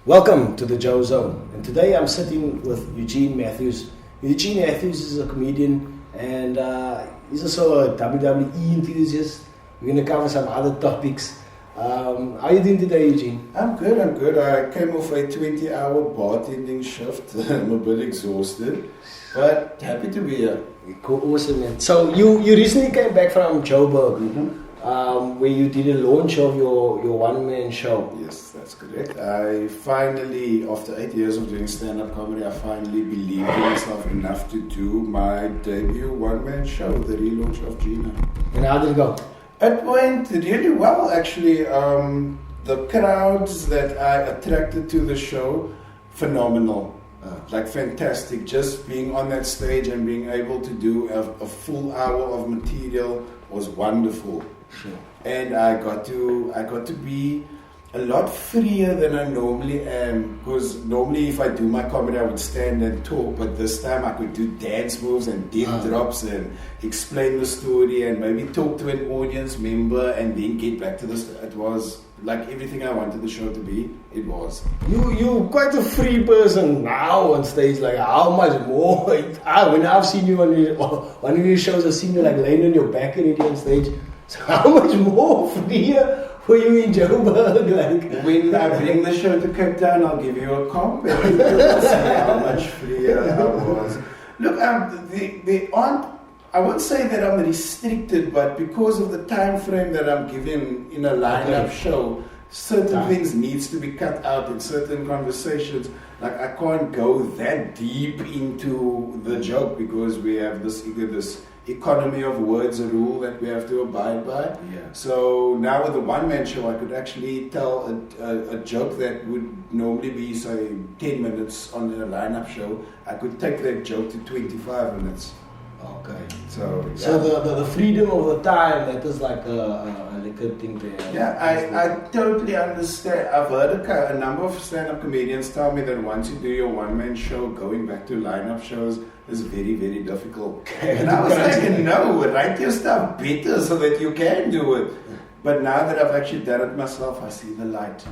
Welcome to the Joe Zone, and today I'm sitting with Eugene Mathews. Eugene Mathews is a comedian and he's also a WWE enthusiast. We're going to cover some other topics. How are you doing today, Eugene? I'm good. I came off a 20-hour bartending shift. I'm a bit exhausted, but happy to be here. Cool, awesome, man. So you recently came back from Joburg, where you did a launch of your one-man show. Yes, that's correct. I finally, after 8 years of doing stand-up comedy, I finally believed in myself enough to do my debut one-man show, the relaunch of Gina. And how did it go? It went really well, actually. The crowds that I attracted to the show, phenomenal. Like fantastic. Just being on that stage and being able to do a full hour of material was wonderful. Sure. And I got to be a lot freer than I normally am, because normally if I do my comedy I would stand and talk, but this time I could do dance moves and death drops and explain the story and maybe talk to an audience member and then get back to this. It was like everything I wanted the show to be. It was. You're quite a free person now on stage. Like, how much more? When I've seen you on one of your shows, I've seen you like laying on your back already on stage. So how much more freer were you in Joburg? Like, when I bring the show to Cape Town, I'll give you a compliment. You'll see how much freer I was. Look, they aren't. I won't say that I'm restricted, but because of the time frame that I'm given in a lineup show, certain things needs to be cut out in certain conversations. Like I can't go that deep into the joke because we have this economy of words rule that we have to abide by. Yeah. So now with the one-man show, I could actually tell a joke that would normally be, say, 10 minutes on a lineup show. I could take that joke to 25 minutes. Okay. So yeah. So the freedom of the time, that is like a good thing to have. Yeah, I totally understand. I've heard a number of stand-up comedians tell me that once you do your one-man show, going back to lineup shows is very, very difficult. And I was like, no, write your stuff better so that you can do it. But now that I've actually done it myself, I see the light.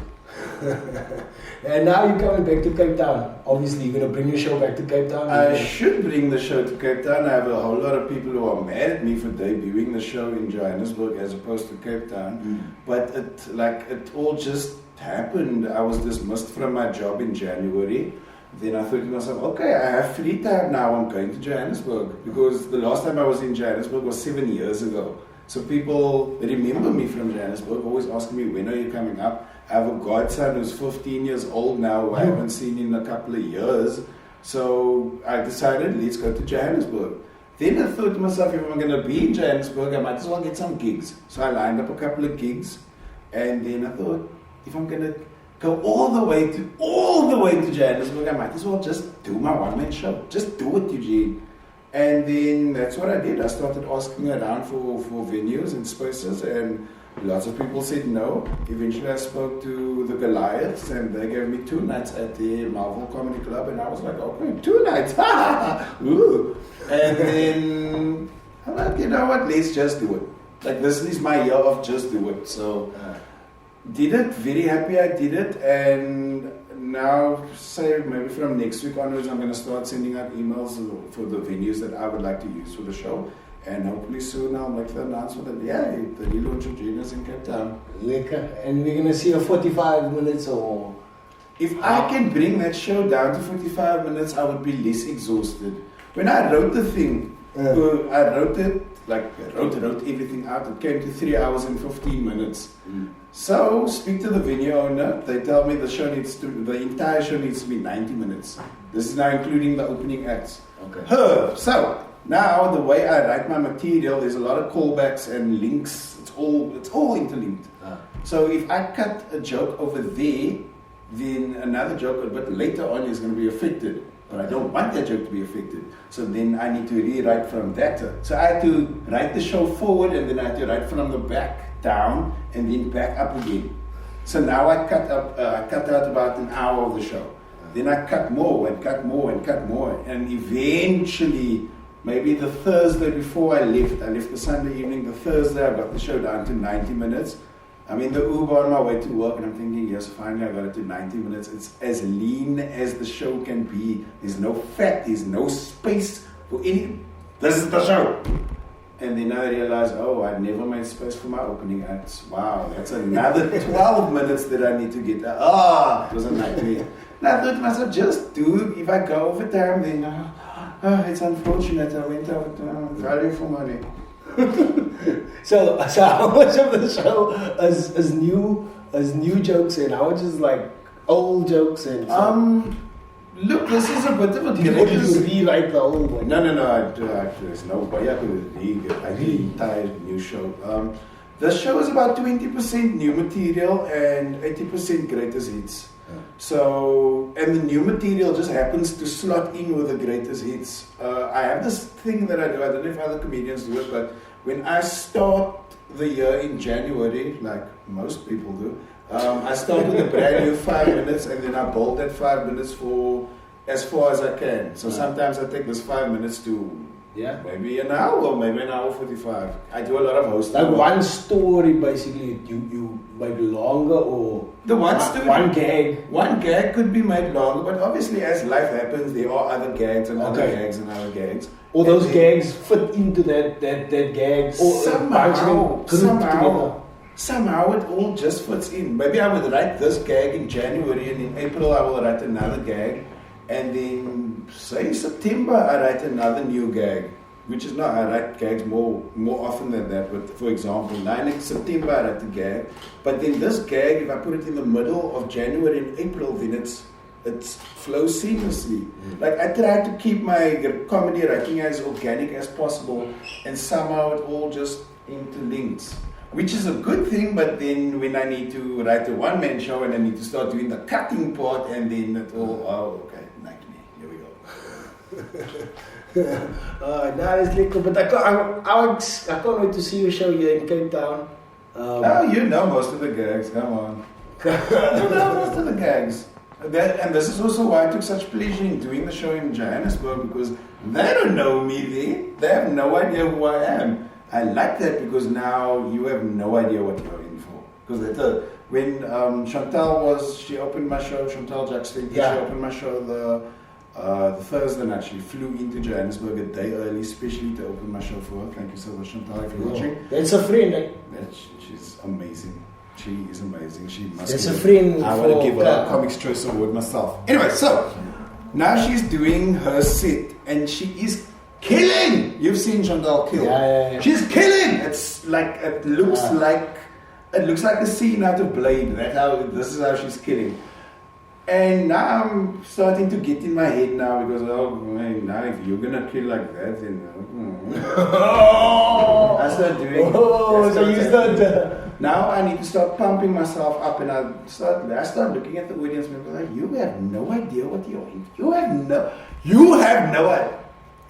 And now you're coming back to Cape Town. Obviously, you're going to bring your show back to Cape Town. I should bring the show to Cape Town. I have a whole lot of people who are mad at me for debuting the show in Johannesburg as opposed to Cape Town. But it all just happened. I was dismissed from my job in January. Then I thought to myself, okay, I have free time now. I'm going to Johannesburg. Because the last time I was in Johannesburg was 7 years ago. So people remember me from Johannesburg, always asking me, when are you coming up? I have a godson who's 15 years old now, who I haven't seen in a couple of years. So I decided, let's go to Johannesburg. Then I thought to myself, if I'm going to be in Johannesburg, I might as well get some gigs. So I lined up a couple of gigs. And then I thought, if I'm going to go all the way to Johannesburg, I might as well just do my one-man show. Just do it, Eugene. And then that's what I did. I started asking around for venues and spaces, and lots of people said no. Eventually I spoke to the Goliaths, and they gave me 2 nights at the Marvel Comedy Club, and I was like, okay, 2 nights, Ooh. And then I'm like, you know what, let's just do it. Like, this is my year of just do it. So did it, very happy I did it, and now, say maybe from next week onwards, I'm going to start sending out emails for the venues that I would like to use for the show. And hopefully soon I'll make the announcement that, the relaunch of Gina's in Cape Town. And we're going to see a 45 minutes or... If I can bring that show down to 45 minutes, I would be less exhausted. When I wrote the thing, I wrote it, wrote everything out. It came to 3 hours and 15 minutes. So, speak to the venue owner. They tell me the entire show needs to be 90 minutes. This is now including the opening acts. Okay. So, now the way I write my material, there's a lot of callbacks and links. It's all interlinked. So, if I cut a joke over there, then another joke a bit later on is going to be affected. But I don't want that joke to be affected. So then I need to rewrite from that. So I had to write the show forward, and then I had to write from the back down and then back up again. So now I cut out about an hour of the show. Then I cut more and cut more and cut more. And eventually, maybe the Thursday before I left the Sunday evening, the Thursday I got the show down to 90 minutes. I'm in the Uber on my way to work and I'm thinking, yes, finally I got it to 90 minutes. It's as lean as the show can be. There's no fat, there's no space for any. This is the show. And then I realized, oh, I never made space for my opening acts. Wow, that's another 12 minutes that I need to get. It was a nightmare. And I thought to myself, just do, if I go over time, then it's unfortunate. I went over time, value for money. So how much of the show is new jokes and how much is like old jokes and stuff? Look, this is a bit of a Did you rewrite the old one? No, there's no way I could rewrite the entire new show. The show is about 20% new material and 80% greatest hits. So, and the new material just happens to slot in with the greatest hits. I have this thing that I do, I don't know if other comedians do it, but when I start the year in January, like most people do, I start with a brand new 5 minutes and then I build that 5 minutes for as far as I can. So sometimes I take this 5 minutes to maybe an hour, maybe an hour 45. I do a lot of hosting. Like one story basically, you make longer or the one story, one gag? One gag could be made longer, but obviously as life happens, there are other gags and other gags and other gags. Or those gags fit into that gag or somehow it all just fits in. Maybe I would write this gag in January and in April I will write another gag. And then, say September, I write another new gag, which is not, I write gags more often than that. But for example, in September, I write a gag. But then this gag, if I put it in the middle of January and April, then it flows seamlessly. Like I try to keep my comedy writing as organic as possible, and somehow it all just interlinks. Which is a good thing, but then when I need to write a one-man show and I need to start doing the cutting part, and then it all, okay, nightmare, here we go. That is lekker, but I can't wait to see your show here in Cape Town. You know most of the gags, come on. You know most of the gags. And this is also why I took such pleasure in doing the show in Johannesburg, because they don't know me there. They have no idea who I am. I like that because now you have no idea what you're in for. Because when she opened my show, Chantal Jackson, she opened my show the Thursday night. She flew into Johannesburg a day early, especially to open my show for her. Thank you so much, Chantal, if you're watching. That's a friend, eh? She's amazing. She is amazing. She must That's a friend. I want to give her a Comics Choice Award myself. Anyway, so now she's doing her set and she is killing! You've seen Chantal kill. Yeah. She's killing! It's like it looks like a scene out of Blade. This is how she's killing. And now I'm starting to get in my head now because now if you're gonna kill like that, then I start doing. Now I need to start pumping myself up, and I start looking at the audience member like, you have no idea what you're in. You have no idea.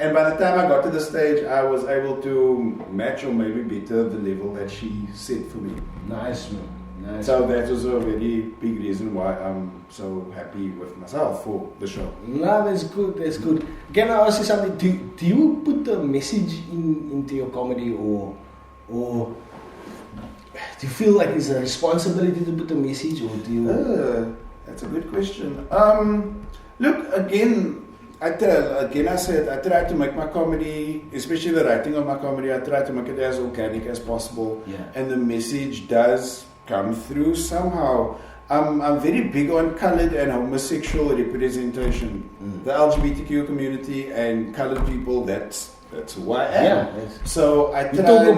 And by the time I got to the stage, I was able to match or maybe better the level that she set for me. Nice, man. Nice. So that was a very big reason why I'm so happy with myself for the show. No, that's good. That's good. Can I ask you something? Do you put a message into your comedy, or do you feel like it's a responsibility to put a message, or do you? That's a good question. Look, again, I try to make my comedy, especially the writing of my comedy, I try to make it as organic as possible. Yeah. And the message does come through somehow. I'm very big on colored and homosexual representation. The LGBTQ community and colored people, that's who I am. Yeah, so I try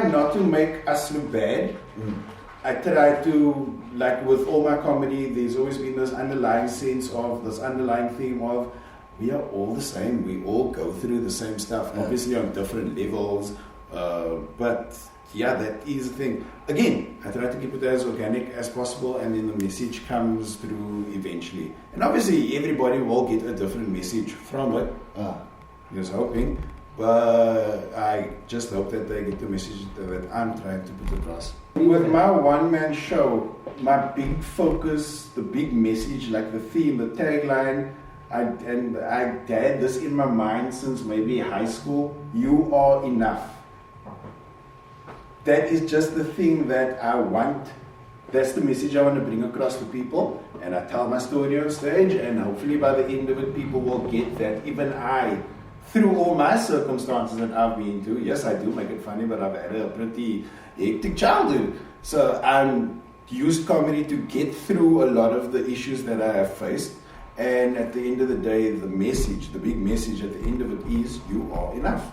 not to make us look bad. I try to, like with all my comedy, there's always been this underlying sense of, this underlying theme of, we are all the same, we all go through the same stuff, obviously on different levels, but yeah, that is the thing. Again, I try to keep it as organic as possible, and then the message comes through eventually. And obviously everybody will get a different message from it, just hoping, but I just hope that they get the message that I'm trying to put across. With my one-man show, my big focus, the big message, like the theme, the tagline, I had this in my mind since maybe high school: you are enough. that is just the thing that I want. That's the message I want to bring across to people. And I tell my story on stage, and hopefully by the end of it, people will get that. Even I, through all my circumstances that I've been through, yes, I do make it funny, but I've had a pretty hectic childhood. So I used comedy to get through a lot of the issues that I have faced. And at the end of the day, the message, the big message at the end of it is, you are enough.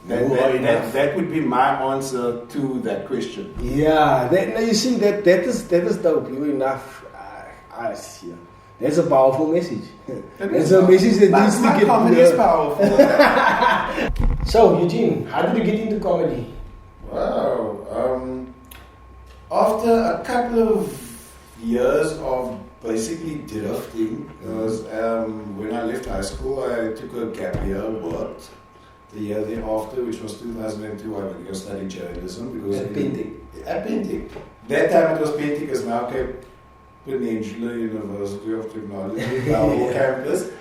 That would be my answer to that question. Yeah, you see, that is dope. You're enough. I see. That's a powerful message. That's a message that needs to get comedy is powerful. So, Eugene, how did you get into comedy? Wow. After a couple of years of basically drifting, because when I left high school, I took a gap year, worked. The year thereafter, which was 2002, I went to study journalism. Because at Pentic. At Pentic. That time it was Pentic, is now Cape Peninsula University of Technology, our whole campus.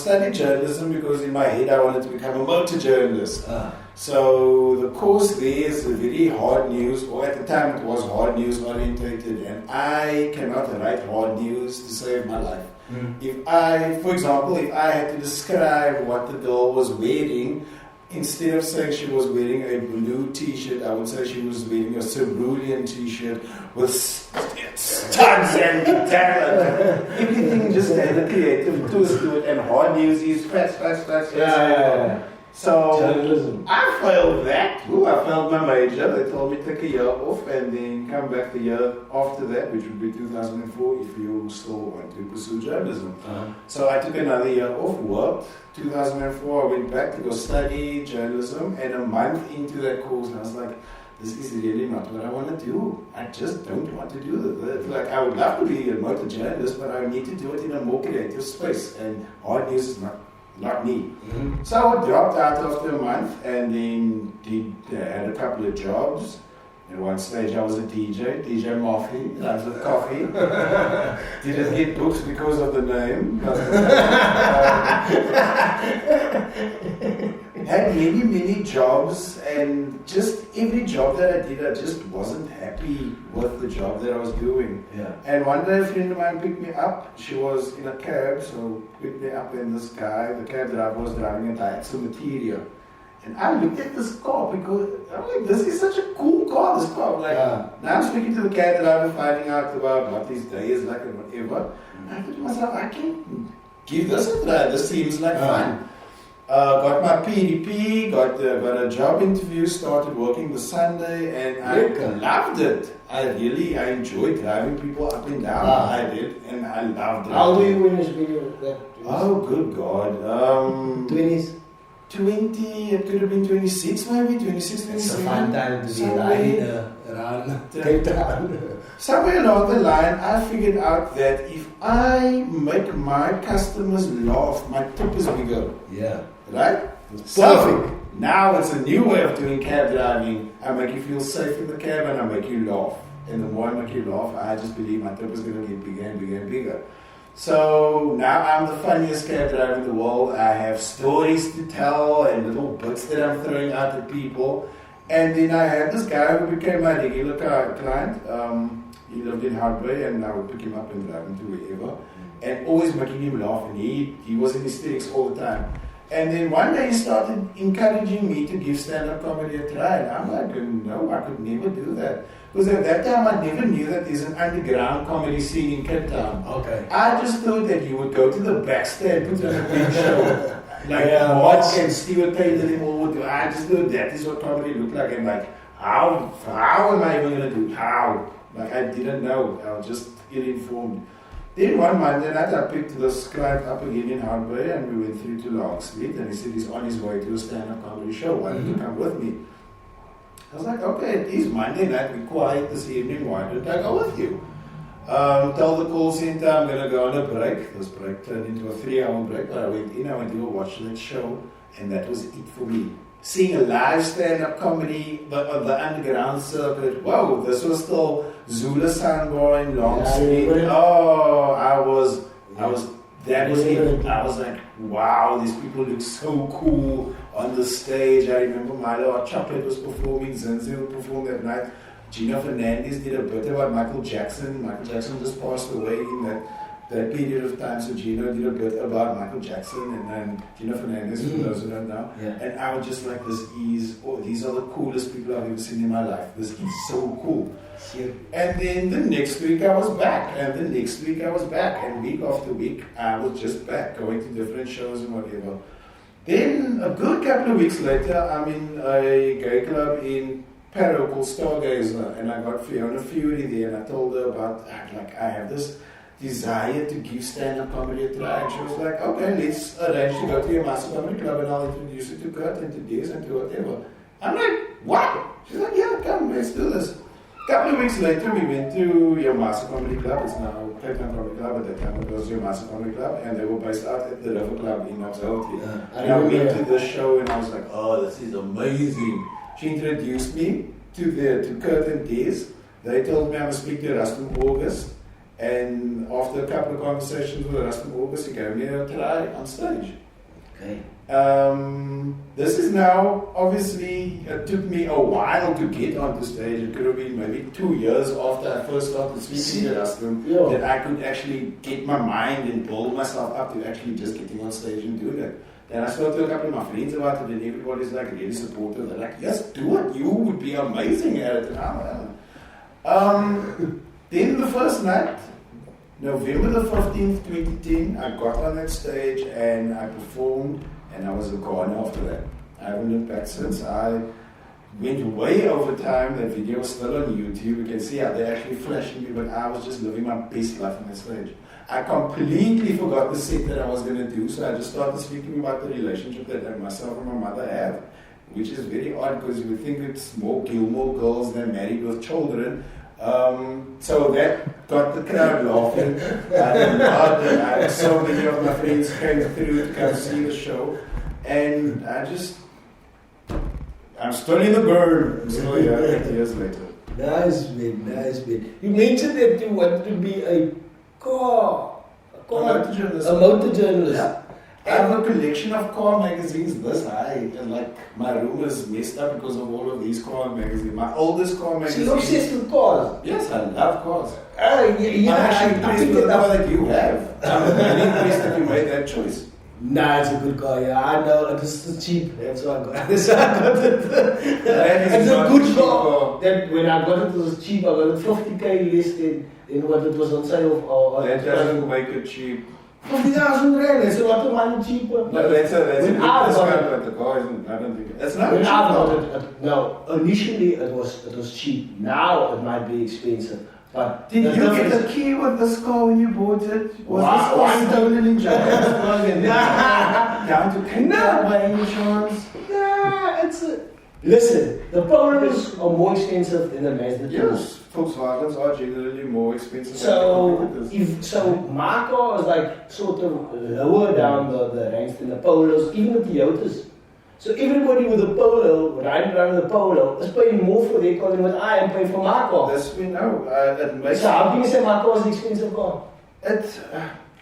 Studied journalism because in my head I wanted to become a motor journalist. So the course there is very hard news, or at the time it was hard news orientated, and I cannot write hard news to save my life. If for example, if I had to describe what the girl was wearing, instead of saying she was wearing a blue t-shirt, I would say she was wearing a cerulean t-shirt with studs and talent. Everything just had a creative twist to it, and hard news is fast. Yeah. So journalism. I failed that. I failed my major. They told me to take a year off and then come back the year after that, which would be 2004, if you still want to pursue journalism. So I took another year off, worked. 2004, I went back to go study journalism, and a month into that course, I was like, this is really not what I want to do. I just don't want to do this. Like, I would love to be a motor journalist, but I need to do it in a more creative space, and hard news is not me. So I dropped out after a month, and then had a couple of jobs. At one stage I was a DJ Mathews, I was with coffee. Didn't get booked because of the name. Had many jobs, and just every job that I did, I just wasn't happy with the job that I was doing. Yeah. And one day a friend of mine picked me up. She was in a cab, so picked me up, and this guy, the cab driver, was driving a Daihatsu Materia. And I looked at this car because I'm like, this is such a cool car, this car. Like, now I'm speaking to the cab driver, finding out about what his day is like and whatever. And I thought to myself, I can give this a try. This seems like fun. Got my PDP, got a job interview, started working the Sunday, and I loved it. I enjoyed driving people up and down. I did, and I loved it. How old were you when you were that? Oh, good God. 20s? 20, it could have been 26 maybe, 26, 27. It's a fun time to be riding around Cape Town. Somewhere along the line, I figured out that if I make my customers laugh, my tip is bigger. Yeah. Right? Perfect. Now it's a new way of doing cab driving. I make you feel safe in the cab, and I make you laugh. And the more I make you laugh, I just believe my tip is going to get bigger and bigger and bigger. So now I'm the funniest cab driver in the world. I have stories to tell and little bits that I'm throwing out at people. And then I had this guy who became my regular client. He lived in Hardway, and I would pick him up and drive him to wherever. And always making him laugh, and he was in hysterics all the time. And then one day he started encouraging me to give stand-up comedy a try. And I'm like, no, I could never do that. Because at that time I never knew that there's an underground comedy scene in Cape Town. Okay. I just thought that you would go to the backstand, put on a big show. Like Mark and Stuart Taylor and all would do. I just thought that is what comedy looked like. And like, how am I even going to do? How? Like, I didn't know. I was just ill-informed. Then one Monday night, I picked this client up again in Hardway, and we went through to Long Street, and he said he's on his way to a stand-up comedy show. Why don't you come with me? I was like, okay, it is Monday night, we're quiet this evening, why don't I go with you? Tell the call center I'm going to go on a break. This break turned into a 3-hour break, but I went in, I went to go watch that show, and that was it for me. Seeing a live stand-up comedy, but on the underground circuit, whoa, this was still Zula Sandbar in Long Street. Oh, that was it. I was like, wow, these people look so cool. on the stage. I remember Milo Hot Chocolate was performing, Zinzi would perform that night. Gina Fernandez did a bit about Michael Jackson. Michael Jackson just passed away in that period of time, so Gina did a bit about Michael Jackson, and then Gina Fernandez, for those who don't know. Yeah. And I was just like, these are the coolest people I've ever seen in my life. This is so cool. And then the next week I was back, and the next week I was back, and week after week I was just back, going to different shows and whatever. Then a good couple of weeks later, I'm in a gay club in Paro called Stargazer, and I got Fiona Fury there, and I told her about, like, I have this desire to give stand-up comedy a try, and she was like, okay, let's arrange to go to your master comedy club, and I'll introduce you to Kurt and to Des and to whatever. I'm like, what? She's like, yeah, come, let's do this. A couple of weeks later, we went to your master comedy club. It's now Cape Town Comedy Club. At that time, it was your master comedy club, and they were based out at the River Club in Oxford. And I went to the show, and I was like, oh, this is amazing. She introduced me to Kurt and Des. They told me I must speak to Rustum August, and after a couple of conversations with Rustum August, he gave me a try on stage. Okay. This is now, obviously, it took me a while to get onto stage. It could have been maybe 2 years after I first started speaking to Rustum that I could actually get my mind and build myself up to actually just getting on stage and doing it. And I spoke to a couple of my friends about it, and everybody's like really supportive. They're like, yes, do it, you would be amazing at it. And then the first night, November the 15th, 2010, I got on that stage and I performed, and I was gone after that. I haven't looked back since. I went way over time. That video is still on YouTube. You can see how they're actually flashing me, but I was just living my best life on that stage. I completely forgot the set that I was going to do, so I just started speaking about the relationship that myself and my mother have, which is very odd because you would think it's more Gilmore Girls than Married with Children. So that got the crowd laughing. So many of my friends came through to come see the show, and I'm still in the burn. I'm still here 8 years later. Nice, man. You mentioned that you wanted to be a motor journalist. Yeah. I have a collection of car magazines this high, and like my room is messed up because of all of these car magazines. My oldest car magazine. So you're obsessed with cars? Yes, I love cars. Yeah, I'm actually impressed with the car that you have. I'm really impressed that you made that choice. Nah, it's a good car, yeah. I know, this is cheap. That's why I got it. It's a good car. That when I got it was cheap. I got it 50k less than what it was on sale. That doesn't make it cheap. 50,000 rand, that's a lot of money cheaper. No, that's a good discount, but the car isn't, I don't think it's not cheap. No, initially it was cheap. Now it might be expensive. But did you get a key with this car when you bought it? Was this car stolen in Johannesburg? Down to Cape Town by insurance? Nah, it's a... Listen, the Polos are more expensive than the Mazda 2. Yes, Volkswagens are generally more expensive. So my car is like sort of lower down the ranks than the Polos, even the Toyotas. So everybody with a Polo, riding around with a Polo, is paying more for their car than what I am paying for my car. This we know. So how can you say my car is an expensive car?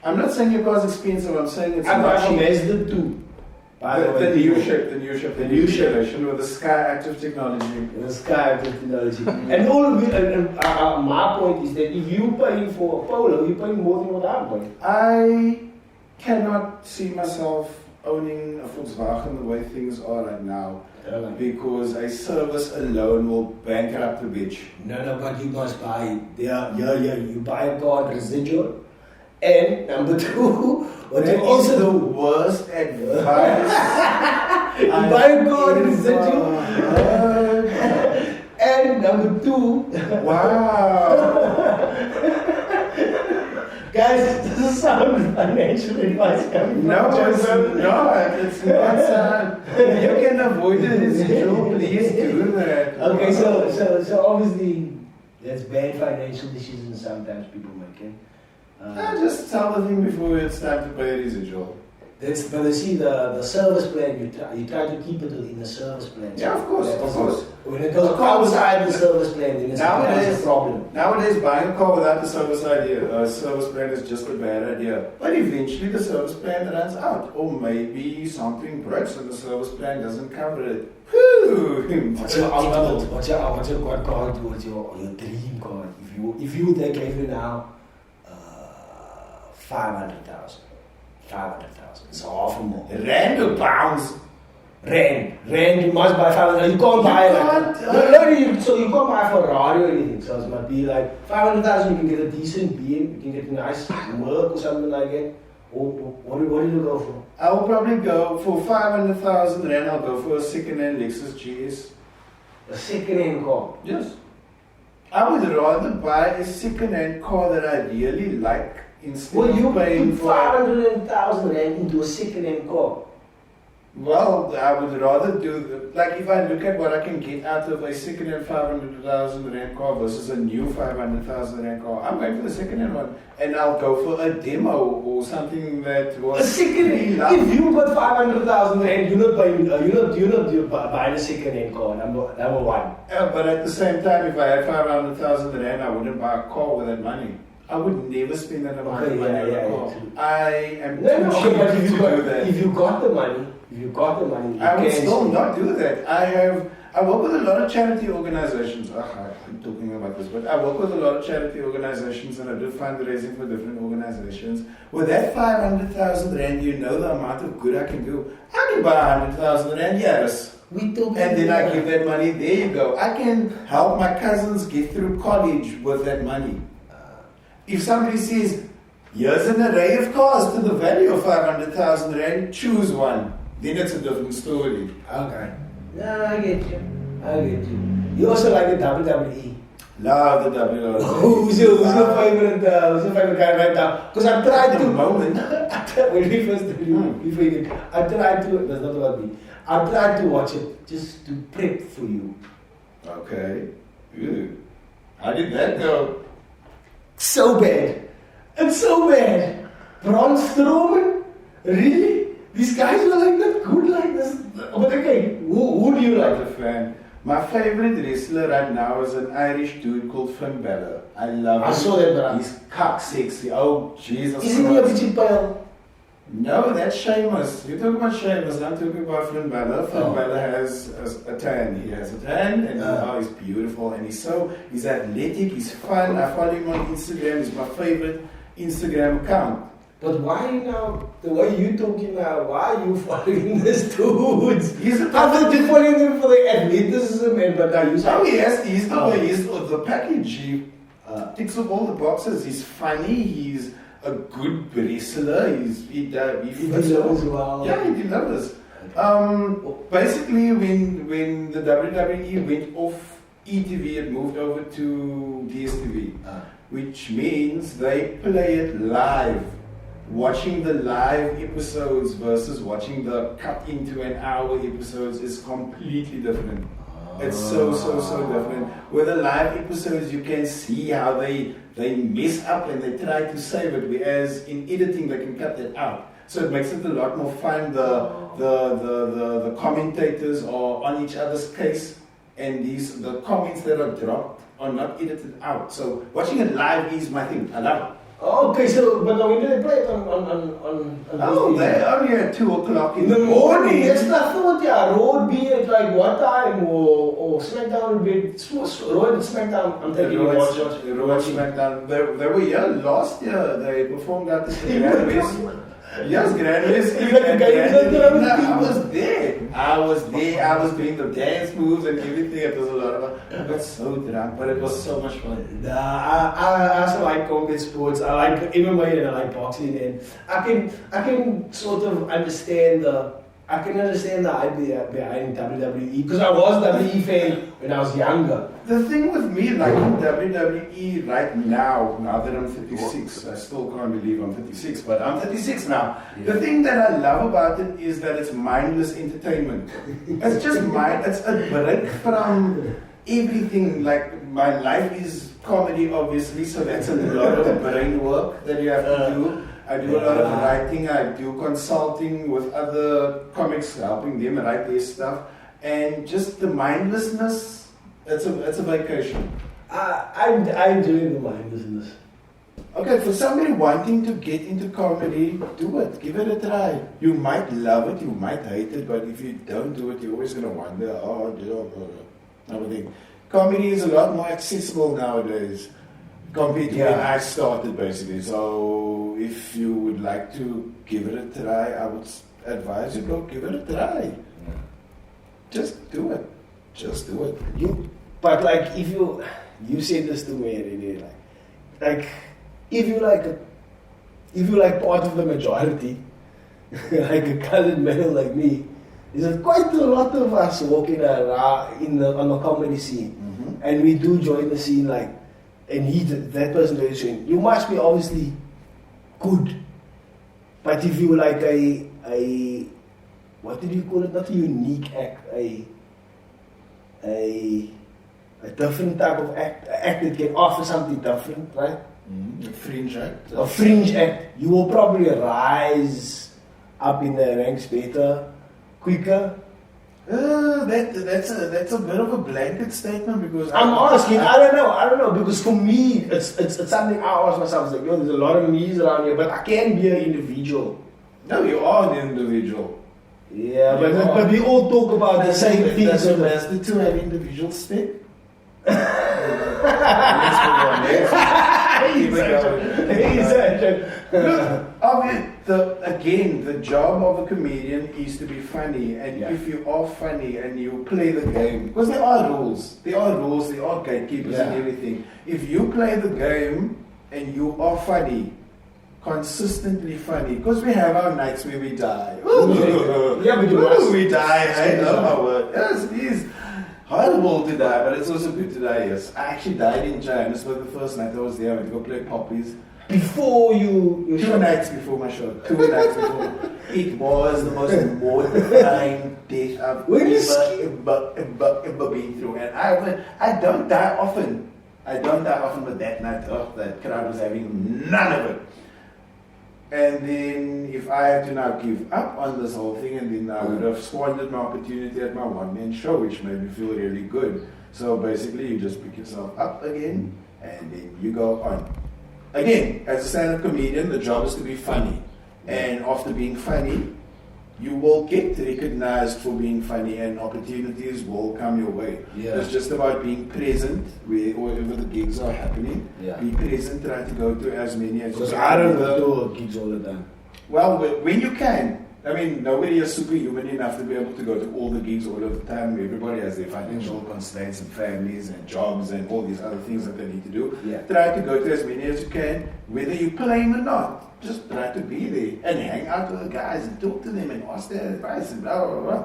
I'm not saying your car is expensive, I'm saying it's I'm not buying cheap. a Mazda 2. The new generation with the Sky Active technology. The Sky Active technology. And all of it, my point is that if you pay for a Polo, you're paying more than what I'm paying. I cannot see myself owning a Volkswagen the way things are right now, because a service alone will bankrupt the bitch. No, but you must buy. You buy a car residual. And number two, what you also the worst advice. You buy a car residual. And number two, wow. Guys, this sounds financial advice coming from it's not. You can avoid it, please do that. Okay, so obviously that's bad financial decisions sometimes people make. Just tell the thing before it's time to pay a residual. But you see, the service plan, you try to keep it in the service plan. Yeah, of course. When it goes outside the service plan, then it's a problem. Nowadays, buying a car without the service plan is just a bad idea. But eventually the service plan runs out. Or maybe something breaks and the service plan doesn't cover it. What's your God car towards your dream car? If you they gave you now 500,000. It's half a million. Rand or pounds? Rand, you must buy 500,000. You can't buy so you can't buy a Ferrari or anything. So it must be like 500,000. You can get a decent BM, you can get a nice Merc or something like that. Or what do you go for? I will probably go for 500,000 Rand. I'll go for a second-hand Lexus GS. A second-hand car? Yes. I would rather buy a second-hand car that I really like instead of paying for 500,000 Rand into a second-hand car. Well, I would rather do, like if I look at what I can get out of a second-hand 500,000 Rand car versus a new 500,000 Rand car, I'm going for the second-hand one. And I'll go for a demo or something that was... A second-hand? If you got 500,000 Rand, you're not buying a second-hand car, number one. But at the same time, if I had 500,000 Rand, I wouldn't buy a car with that money. I would never spend that amount of money on a car. I am too cheap to do that. If you got the money, I would still not do that. I work with a lot of charity organizations. I'm talking about this, but I work with a lot of charity organizations and I do fundraising for different organizations. With that 500,000 Rand, you know the amount of good I can do. I can buy 100,000 Rand, yes. And then I give that money, there you go. I can help my cousins get through college with that money. If somebody says, here's an array of cars to the value of 500,000 Rand, choose one. Then it's a different story. Okay. No, I get you. You also like the WWE. Love the WWE. Who's your favorite guy right now? Because I tried to. Moment. When we first did, I tried to. That's not about me. I tried to watch it just to prep for you. Okay. Ew. How did that go? So bad. It's so bad. Braun Strowman? Really? These guys were like not good like this. But okay, who do you like? I'm a fan. My favorite wrestler right now is an Irish dude called Finn Balor. I love him. I saw that, bro. He's cock sexy. Oh, Jesus. Isn't he a bit pale? No, that's Sheamus. You're talking about Sheamus. I'm talking about Finn Balor. Finn Balor has a tan. He has a tan and he's beautiful and he's athletic, he's fun. I follow him on Instagram. He's my favorite Instagram account. But why now, the way you talking now, why are you following this dudes? I thought you following him for the athleticism, but now you say... he's the package. He ticks off all the boxes. He's funny, he's a good wrestler, he delivers well. Yeah, he delivers. Basically, when the WWE went off ETV, it moved over to DSTV, which means they play it live. Watching the live episodes versus watching the cut into an hour episodes is completely different. It's so different. With the live episodes, you can see how they mess up and they try to save it, whereas in editing they can cut that out. So it makes it a lot more fun. The commentators are on each other's case, and the comments that are dropped are not edited out. So watching it live is my thing. I love it. Oh, okay, so, but when do they play it on they're only at 2 o'clock in the morning. That's nothing what Raw would be at like what time, or SmackDown would be, Raw and SmackDown, I'm taking Raw and SmackDown, they were here last year, they performed at the Grand West. Yes, Grand West. I was there. I was doing the dance moves and everything. It was a lot of fun. I got so drunk, but it was so much fun. I also like combat sports. I like MMA and I like boxing, and I can sort of understand the idea behind WWE because I was a WWE fan when I was younger. The thing with me liking WWE right now that I'm 36, I still can't believe I'm 36, but I'm 36 now. Yeah. The thing that I love about it is that it's mindless entertainment. It's just it's a break from everything. Like my life is comedy, obviously, so that's a lot of brain work that you have to do. I do a lot of writing, I do consulting with other comics, helping them write their stuff. and just the mindlessness. It's a vacation. I'm doing the mindlessness. Okay, for somebody wanting to get into comedy, do it. Give it a try. You might love it, you might hate it, but if you don't do it, you're always going to wonder, everything. Comedy is a lot more accessible nowadays compared to when I started, basically. So if you would like to give it a try, I would advise you go give it a try. Yeah. Just do it. Just do it. But like, if you said this to me already, like if you like part of the majority, like a colored male like me, there's quite a lot of us walking around on the comedy scene, and we do join the scene. Like, and that person is saying, you must be obviously good, but if you like a what did you call it? Not a unique act, a different type of act that can offer something different, right? A fringe act. A fringe act. You will probably rise up in the ranks better, quicker. That's a bit of a blanket statement because I'm asking. I don't know because for me it's something I ask myself. It's like, there's a lot of me's around here, but I can be an individual. No, you are an individual. Yeah, but we all talk about the same things. Does it matter to have individual spec? Again, the job of a comedian is to be funny, and if you are funny and you play the game, because there are rules, there are gatekeepers and everything. If you play the game and you are funny, consistently funny, because we have our nights where we die. We die. I know how it is. It is horrible to die, but it's also good to die. Yes, I actually died in Johannesburg the first night I was there. I went to go play poppies. Before you 2 nights before my show. 2 nights before. It was the most mortifying death I've ever been through. And I don't die often. But that night, that crowd was having none of it. And then if I had to now give up on this whole thing, and then I would have squandered my opportunity at my one-man show, which made me feel really good. So basically you just pick yourself up again, and then you go on. Again, as a stand-up comedian, the job is to be funny. And after being funny, you will get recognized for being funny, and opportunities will come your way. Yeah. It's just about being present wherever the gigs are happening. Yeah. Be present, try to go to as many as you can. Because I don't do gigs all the time. Well, when you can. I mean, nobody is superhuman enough to be able to go to all the gigs all of the time. Everybody has their financial constraints and families and jobs and all these other things that they need to do. Yeah. Try to go to as many as you can, whether you're playing or not. Just try to be there and hang out with the guys and talk to them and ask their advice and blah, blah, blah.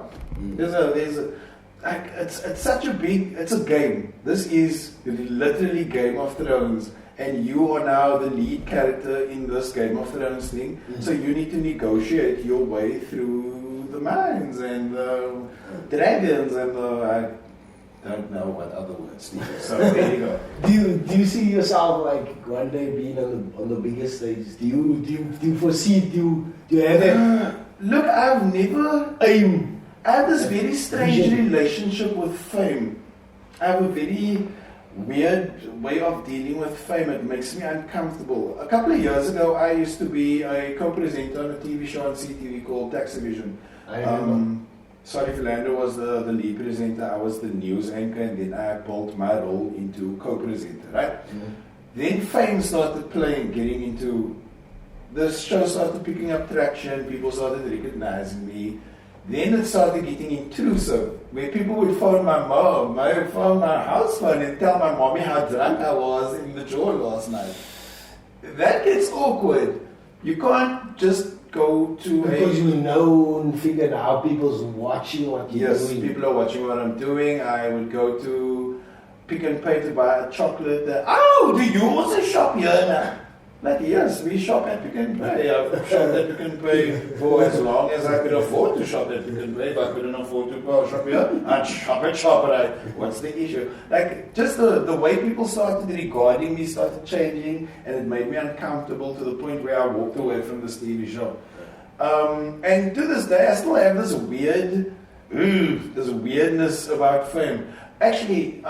It's such a big, it's a game. This is literally Game of Thrones. And you are now the lead character in this Game of Thrones thing. So you need to negotiate your way through the mines and the dragons and the... I don't know what other words. So there you go. Do you see yourself like one day being on the biggest stage? Do you foresee? Do you have it? Look, I've never I have this very strange relationship with fame. I have a very weird way of dealing with fame. It makes me uncomfortable. A couple of years ago, I used to be a co-presenter on a TV show on CTV called Tax Division. I remember. Sorry, Philando was the lead presenter. I was the news anchor, and then I built my role into co-presenter, right? Mm-hmm. Then fame started getting into... The show started picking up traction, people started recognizing me. Then it started getting intrusive, where people would phone my mom, phone my house phone, and tell my mommy how drunk I was in the jaw last night. That gets awkward. You can't just go to because you know and figure out how people's watching what you're doing. Yes, people are watching what I'm doing. I would go to Pick n Pay to buy a chocolate. Do you also shop here now? Like, yes, we shop at Pick n Pay. I've shopped at Pick n Pay for as long as I could afford to shop at Pick n Pay. If I couldn't afford to go shop here, I'd shop at ShopRite. What's the issue? Like, just the way people started regarding me started changing, and it made me uncomfortable to the point where I walked away from this TV show. And to this day, I still have this weird there's weirdness about fame. Actually,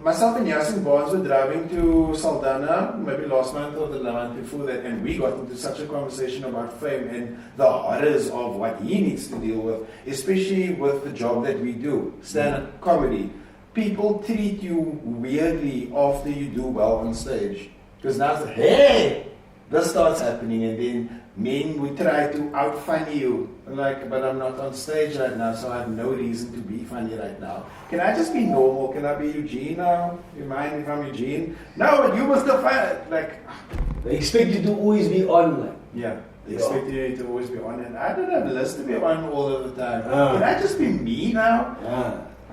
myself and Yasin Barnes were driving to Saldanha maybe last month or the month before that, and we got into such a conversation about fame and the horrors of what he needs to deal with, especially with the job that we do, stand-up comedy. People treat you weirdly after you do well on stage. Because now it's like, hey, this starts happening, and then men will try to out-funny you. Like, but I'm not on stage right now, so I have no reason to be funny right now. Can I just be normal? Can I be Eugene now? You mind if I'm Eugene? No, but you must have like... They expect you to always be on, like. Yeah, they expect you to always be on, and I don't have a list to be on all of the time. Can I just be me now?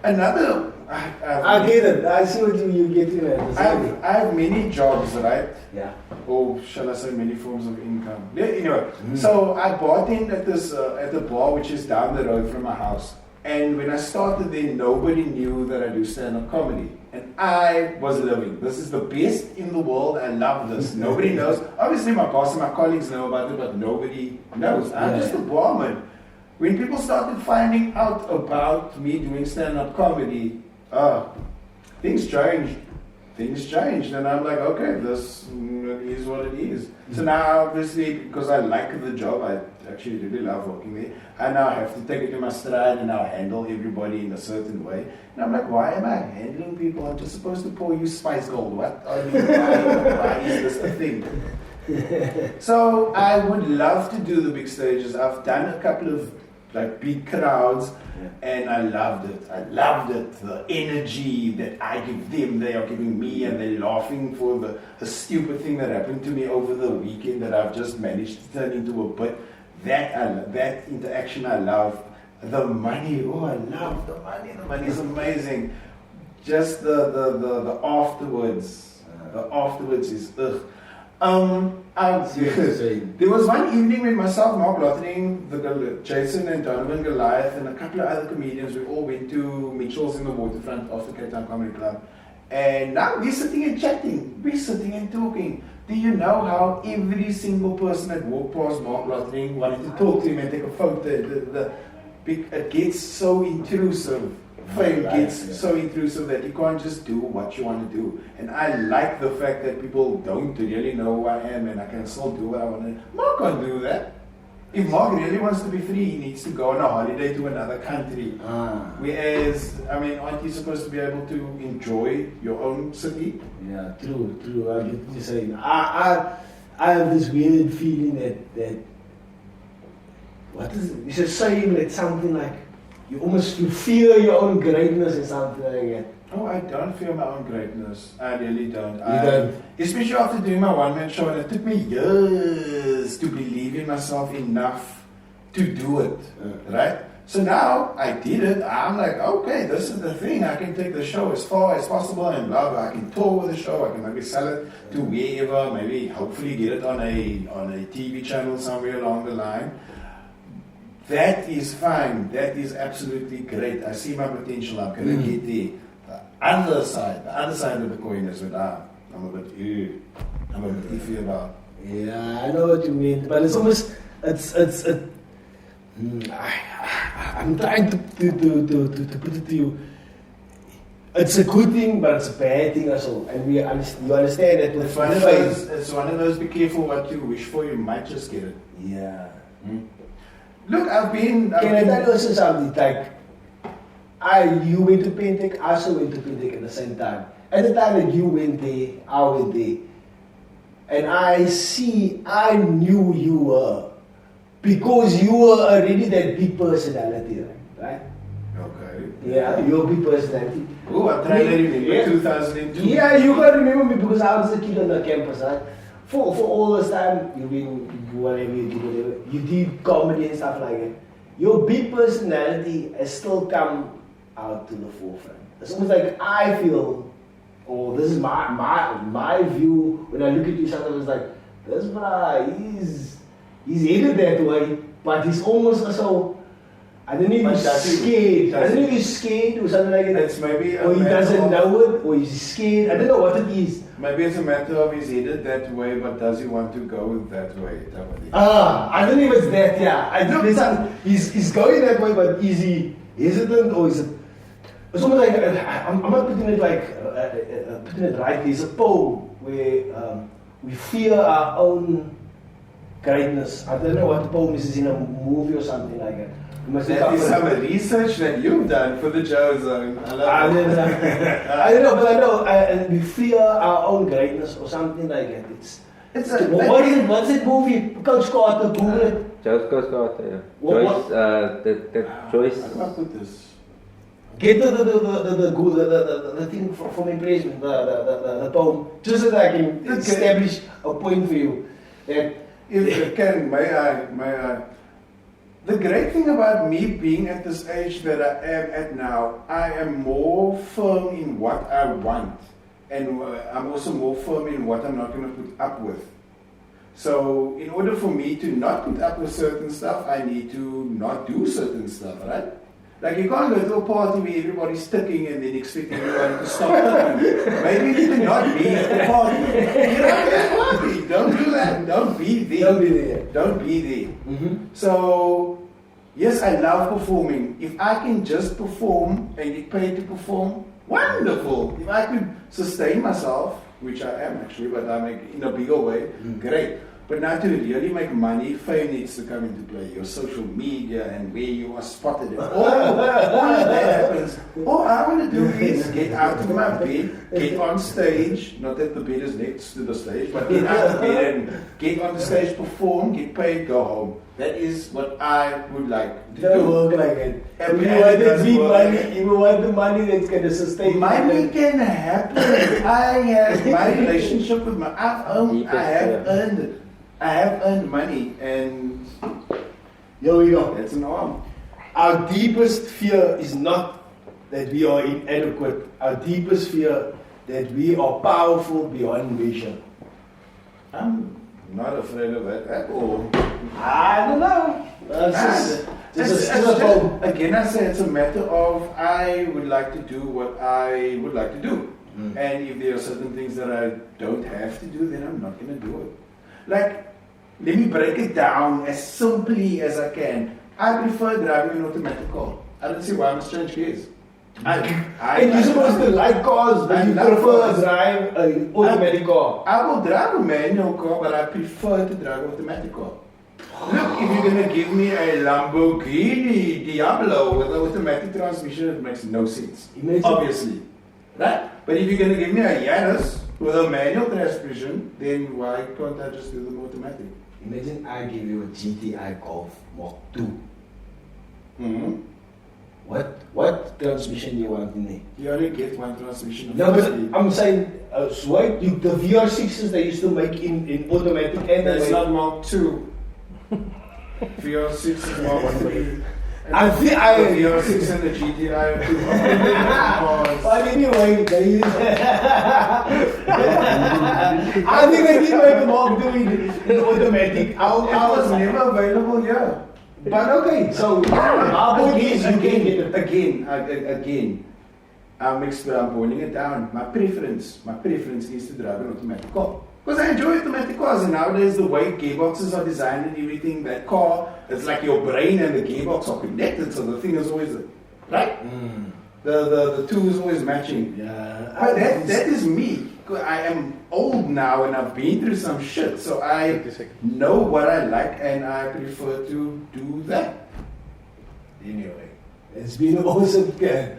Another... I get it. I see what you get in it. I have many jobs, right? Yeah. Or shall I say many forms of income. Anyway, so I bartended at this at the bar which is down the road from my house. And when I started there, nobody knew that I do stand-up comedy. And I was living. This is the best in the world. I love this. Nobody knows. Obviously my boss and my colleagues know about it, but nobody knows. I'm just a barman. When people started finding out about me doing stand-up comedy, things changed. Things changed, and I'm like, okay, this is what it is. So now, obviously, because I like the job, I actually really love working there, I now have to take it to my stride and now handle everybody in a certain way. And I'm like, why am I handling people? I'm just supposed to pour you Spice Gold. What are you why is this a thing? So I would love to do the big stages. I've done a couple of like big crowds, and I loved it. I loved it. The energy that I give them, they are giving me, and they're laughing for the stupid thing that happened to me over the weekend that I've just managed to turn into a bit. That interaction I love. The money, I love the money. The money is amazing. Just the afterwards. The afterwards is ugh. There was one evening when myself, Mark Lottering, Jason and Donovan Goliath, and a couple of other comedians, we all went to Mitchell's in the Waterfront of the Cape Town Comedy Club. And now we're sitting and chatting, we're sitting and talking. Do you know how every single person that walked past Mark Lottering wanted to talk to him and take a photo? It gets so intrusive. Fame gets so intrusive that you can't just do what you want to do. And I like the fact that people don't really know who I am and I can still do what I want to do. Mark can't do that. If Mark really wants to be free, he needs to go on a holiday to another country. Whereas, aren't you supposed to be able to enjoy your own city? Yeah, true. I get what you're saying. I have this weird feeling that what is it? It's a saying that something like you fear your own greatness or something like that. Oh, I don't fear my own greatness. I really don't. You don't? Especially after doing my one-man show, and it took me years to believe in myself enough to do it, right? So now I did it. I'm like, okay, this is the thing. I can take the show as far as possible and blah, blah. I can tour with the show. I can maybe sell it to wherever, maybe hopefully get it on a TV channel somewhere along the line. That is fine. That is absolutely great. I see my potential. I'm going to get there. The other side of the coin is that I'm a bit iffy about. Yeah, I know what you mean. But it's almost, I'm trying to put it to you. It's a good thing, but it's a bad thing as well. And you understand that it's one of those, be careful what you wish for, you might just get it. Yeah. Look, Can I tell you also something? Like, you went to Pentec, I also went to Pentec at the same time. At the time that you went there, I went there. And I knew you were. Because you were already that big personality, right? Okay. Yeah, you're a big personality. Oh, I'm trying to remember 2002. Yeah, you got to remember me because I was a kid on the campus, right? For all this time, you did comedy and stuff like that. Your big personality has still come out to the forefront. It's almost like I feel, this is my view, when I look at you sometimes it's like, this bruh, he's headed that way, but he's almost so, I don't know if he's scared. I don't know if he's scared or something like that. That's maybe or he doesn't know it, or he's scared. I don't know what it is. Maybe it's a matter of he's headed that way, but does he want to go that way? I don't know if it's that, yeah. I know he's going that way, but is he hesitant or is it? It's almost like I'm not putting it like putting it right. There's a poem where we fear our own greatness. I don't know what the poem is. It's in a movie or something like that. That is some research that you've done for the Joe Zone. I love it. I don't know, but I know we fear our own greatness or something like that. What's that movie? Coach Carter, Google it. Coach Carter, yeah. Joyce. How do I put this? Get the thing from impressment, the poem, just so that I can establish a point for you. That if I can, may I? The great thing about me being at this age that I am at now, I am more firm in what I want. And I'm also more firm in what I'm not going to put up with. So in order for me to not put up with certain stuff, I need to not do certain stuff, right? Like you can't go to a party where everybody's sticking and then expect everyone to stop sticking. Maybe you can not be at the party. Get out of that party. Don't do that. Don't be there. Don't be there. Don't be there. Mm-hmm. So, yes, I love performing. If I can just perform and get paid to perform, wonderful. If I could sustain myself, which I am actually, but I make in a bigger way, great. But now to really make money, fame needs to come into play. Your social media and where you are spotted. And all of that happens. All I want to do is get out of my bed, get on stage. Not that the bed is next to the stage, but get out of bed and get on the stage, perform, get paid, go home. That is what I would like to don't do. work like it. If you want the big money, you want the money that's going to sustain. Money can happen. I have my relationship with my. I have earned money, and here we go. That's an arm. Our deepest fear is not that we are inadequate. Our deepest fear that we are powerful beyond measure. I'm not afraid of that at all. I don't know. Again, I say it's a matter of I would like to do what I would like to do. And if there are certain things that I don't have to do, then I'm not going to do it. Like, let me break it down as simply as I can. I prefer driving an automatic car. I don't see why I'm a strange case. And you're supposed to like cars, but you prefer to drive an automatic car. I will drive a manual car, but I prefer to drive an automatic car. Look, if you're going to give me a Lamborghini Diablo with an automatic transmission, it makes no sense. Obviously. Right? But if you're going to give me a Yaris with a manual transmission, then why can't I just do them automatic? Imagine I give you a GTI Golf Mark 2. Mm-hmm. What transmission do you want in there? You only get one transmission. No, but I'm saying, the VR6s they used to make in automatic and that's not Mark 2. VR6 is Mark 3. I think VR6 and the GTI are 2 cars. But anyway, I think they did make a Mark 2 in automatic. It was never available here. But okay, so our point is again, I'm boiling it down. My preference is to drive an automatic car. Because I enjoy automatic cars, and nowadays the way gearboxes are designed and everything, that car, it's like your brain and the gearbox are connected, so the thing is always, right? The two is always matching. Yeah. But that is me. I am old now and I've been through some shit, so I know what I like and I prefer to do that. Anyway, it's been an awesome debate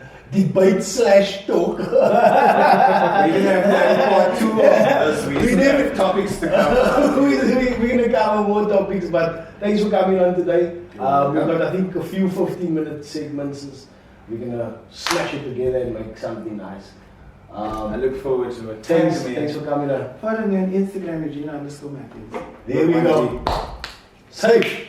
/ talk. We're going to have part 2 of this. We have topics to cover. We're going to cover more topics, but thanks for coming on today. We've got, I think, a few 15-minute segments. We're going to smash it together and make something nice. I look forward to it. Thanks for coming on. Follow me on Instagram, Eugene _Mathews. There we go. Safe.